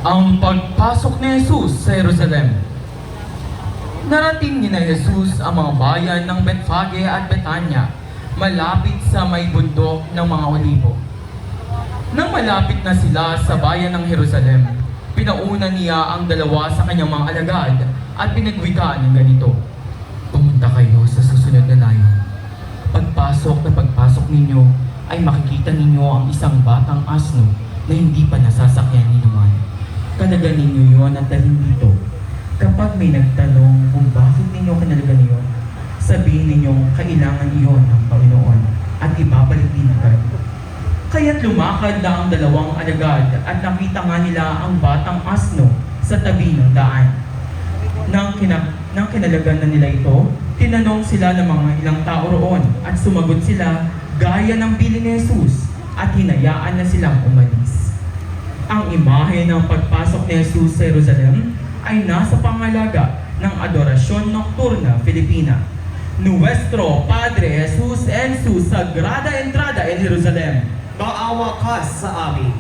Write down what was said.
Ang pagpasok ni Jesus sa Jerusalem. Narating ni na Jesus ang mga bayan ng Betfage at Betania, malapit sa may bundok ng mga Olibo. Nang malapit na sila sa bayan ng Jerusalem, pinauna niya ang dalawa sa kanyang mga alagad at pinagwikaan ng ganito: "Pumunta kayo sa susunod na layon. Pagpasok ninyo ay makikita ninyo ang isang batang asno na hindi pa nasasakyan ni naman. Kalagan ninyo yon at dalhin dito. Kapag may nagtanong kung bakit ninyo kinalagan niyon, sabihin ninyong kailangan iyon ng Panginoon at ibabalik din agad." Kaya't lumakad na ang dalawang alagad at nakita nga nila ang batang asno sa tabi ng daan. Nang kinalagan na nila ito, tinanong sila ng mga ilang tao roon at sumagot sila gaya ng bilin ni Jesus at hinayaan na silang umalis. Ang imahe ng pagpasok ni Jesus sa Jerusalem ay nasa pangalaga ng Adorasyon Nocturna Filipina. Nuestro Padre Jesus en su Sagrada Entrada en Jerusalem. Maawa ka sa amin.